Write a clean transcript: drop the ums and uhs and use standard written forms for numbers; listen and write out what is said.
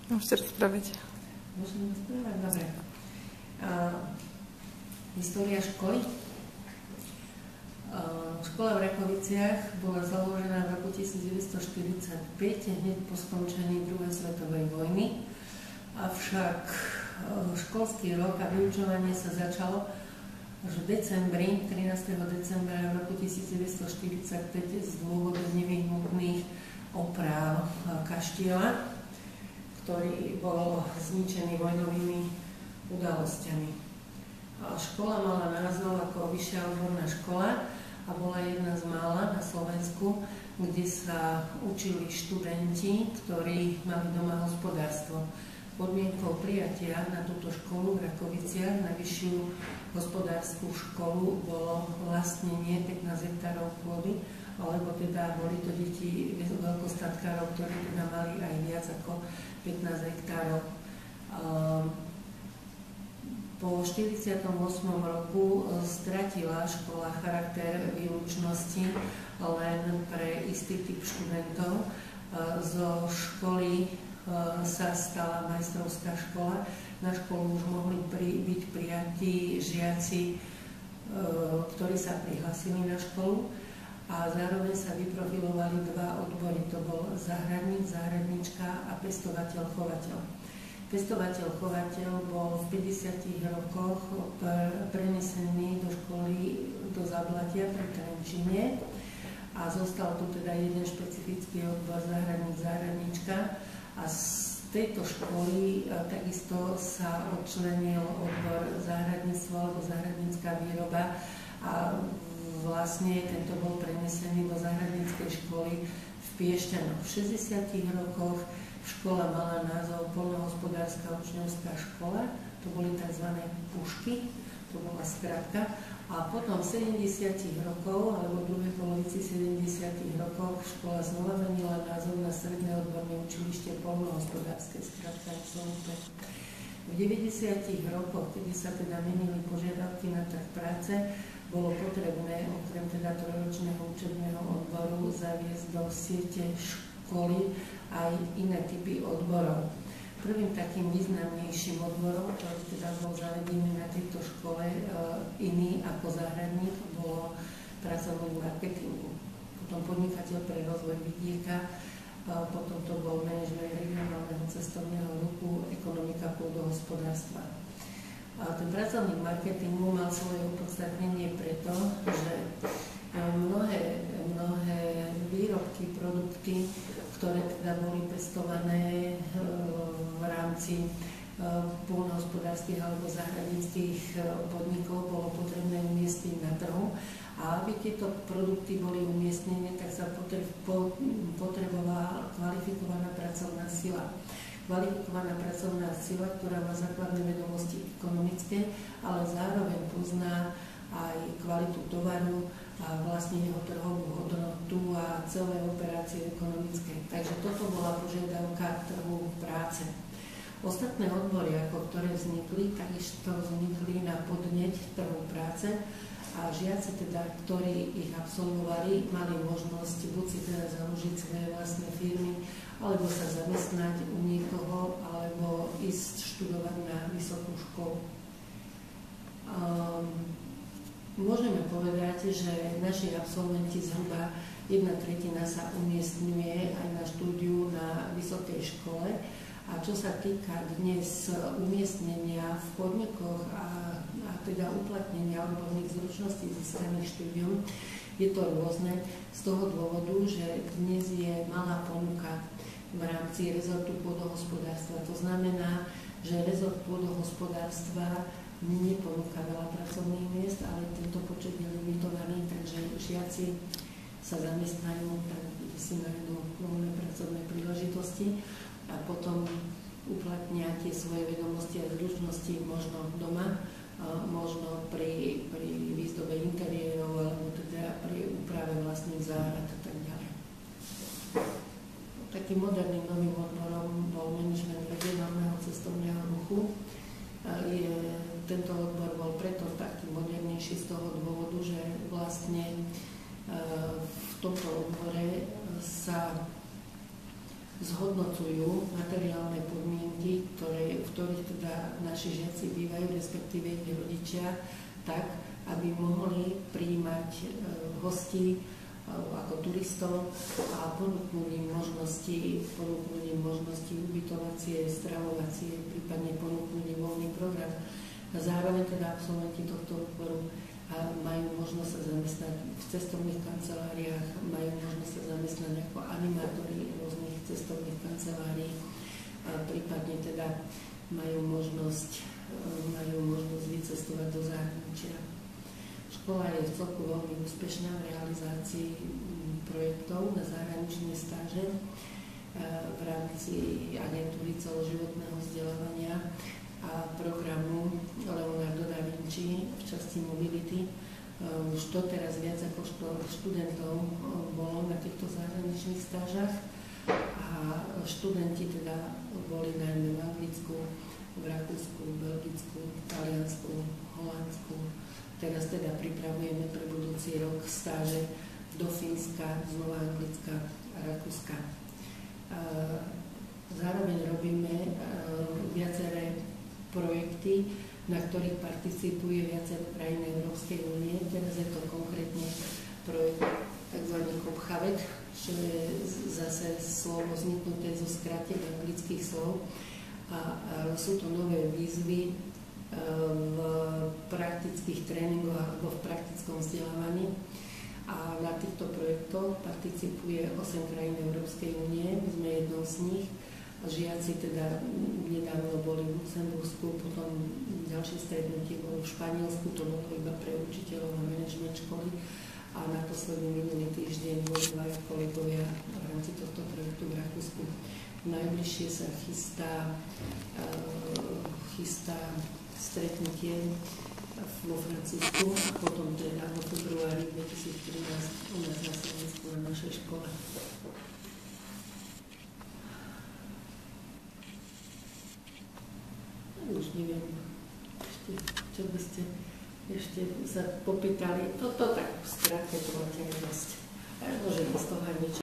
Môžete rozprávať. Môžem rozprávať? Dobre. História školy. Škola v Rakoviciach bola založená v roku 1945, hneď po skončení druhej svetovej vojny. Avšak školský rok a vyučovanie sa začalo až v decembri, 13. decembra roku 1945 z dôvodu nevyhnutných oprav kaštieľa, ktorý bol zničený vojnovými udalosťami. Škola mala názov ako Vyššia odborná škola a bola jedna z mála na Slovensku, kde sa učili študenti, ktorí mali doma hospodárstvo. Podmienkou prijatia na túto školu v Rakoviciach, na vyššiu hospodárskú školu, bolo vlastnenie 15 hektárov pôdy, alebo teda boli to deti veľkostatkárov, ktorí teda mali aj viac ako 15 hektárov. Po 48. roku stratila škola charakter výlučnosti len pre istý typ študentov. Zo školy sa stala majstrovská škola. Na školu už mohli byť prijatí žiaci, ktorí sa prihlásili na školu, a zároveň sa vyprofilovali dva odbory. To bol záhradník, záhradníčka a pestovateľ-chovateľ. Pestovateľ-chovateľ bol v 50 rokoch prenesený do školy do Zablatia pri Trenčine a zostal tu teda jeden špecifický odbor záhradník, záhradníčka. A z tejto školy takisto sa odčlenil odbor záhradníctvo alebo záhradnícka výroba a vlastne tento bol prenesený do záhradníckej školy v Piešťanoch. V 60. rokoch škola mala názov Poľnohospodárska učňovská škola, to boli tzv. Pušky, to bola skratka. A potom v 70. rokov, alebo v druhej polovici 70. rokov, škola znova zmenila názov na Stredné odborné učilište poľnohospodárske, skratka SOUP. V 90. rokoch, kedy sa teda menili požiadavky na trh práce, bolo potrebné okrem teda trojročného učebného odboru zaviesť do siete školy aj iné typy odborov. Prvým takým významnejším odborom, ktorý teda bol zavedený na tejto škole iný ako záhradník, bolo pracovník marketingu. Potom podnikateľ pre rozvoj vidieka, potom to bol manažment regionálneho cestovného ruchu, ekonomika pôdohospodárstva. Ten pracovník marketingu mal svoje opodstatnenie preto, že mnohé výrobky, produkty, ktoré teda boli pestované v rámci poľnohospodárskych alebo záhradníckych podnikov, bolo potrebné umiestniť na trhu. A aby tieto produkty boli umiestnené, tak sa potrebovala kvalifikovaná pracovná sila. Kvalifikovaná pracovná sila, ktorá má základné vedomosti ekonomické, ale zároveň pozná aj kvalitu tovaru a vlastne jeho trhovú hodnotu a celé operácie ekonomické. Takže toto bola požiadavka trhu práce. Ostatné odbory, ako ktoré vznikli, takisto vznikli na podneť trhu práce a žiaci teda, ktorí ich absolvovali, mali možnosť buď si teda založiť svoje vlastné firmy, alebo sa zamestnať u niekoho, alebo ísť študovať na vysokú školu. Môžeme povedať, že naši absolventi zhruba 1/3 sa umiestňuje aj na štúdiu na vysokej škole. A čo sa týka dnes umiestnenia v podnikoch a teda uplatnenia odborných zručností získaných štúdium, je to rôzne z toho dôvodu, že dnes je malá ponuka v rámci rezortu pôdohospodárstva. To znamená, že rezort pôdohospodárstva neponúka veľa pracovných miest, ale tento počet je limitovaný, takže žiaci sa zamestnajú, tak si nájdú voľné pracovné príležitosti a potom uplatnia tie svoje vedomosti a zručnosti možno doma, možno pri výzdobe interiérov alebo teda pri úprave vlastných záhrad a tak ďalej. Takým moderným novým odborom bol manažment regionálneho cestovného ruchu. Tento odbor bol preto taký modernejší z toho dôvodu, že vlastne v tomto odbore sa zhodnocujú materiálne podmienky, v ktorých teda naši žiaci bývajú, respektíve ich rodičia, tak, aby mohli prijímať hostí ako turistov a ponúknuť im možnosti ubytovacie, stravovacie, prípadne ponúknuť im voľný program. A zároveň teda absolventi tohto odboru majú možnosť sa zamestnať v cestovných kanceláriách, majú možnosť sa zamestnať ako animátori rôznych cestovných kancelárií, prípadne teda majú možnosť vycestovať do zahraničia. Škola je v celku veľmi úspešná v realizácii projektov na zahraničné stáže v rámci agentúry celoživotného vzdelávania a programu Leonardo da Vinci v časti mobility. Už to teraz viac ako študentov bolo na týchto zahraničných stážach a študenti teda boli najmä v Anglicku, v Rakúsku, v Belgicku, v Taliansku, Holandsku. Teraz teda pripravujeme pre budúci rok stáže do Fínska, znova Anglicka a Rakúska. Zároveň robíme viaceré projekty, na ktorých participuje viacero krajín Európskej únie. Teraz je to konkrétne projekt tzv. Kopchavek, čo je zase slovo vzniknuté zo skratiek anglických slov. A sú to nové výzvy v praktických tréningoch alebo v praktickom vzdelávaní. A na týchto projektoch participuje 8 krajín Európskej únie, my sme jednou z nich. Žiaci teda nedávno boli v Luxembursku, potom ďalšie stretnutie bolo v Španielsku, to bolo iba pre učiteľov a manažment školy. A naposledný minulý týždeň boli dvaja kolegovia v rámci tohto projektu v Rakúsku. Najbližšie sa chystá stretnutie vo Francúzsku a potom teda vo februári 2013 u nás na Slovensku na našej škole. Už neviem, čo by ste ešte sa popýtali. Toto tak v skratke to máte dosť. Môžem z toho aj niečo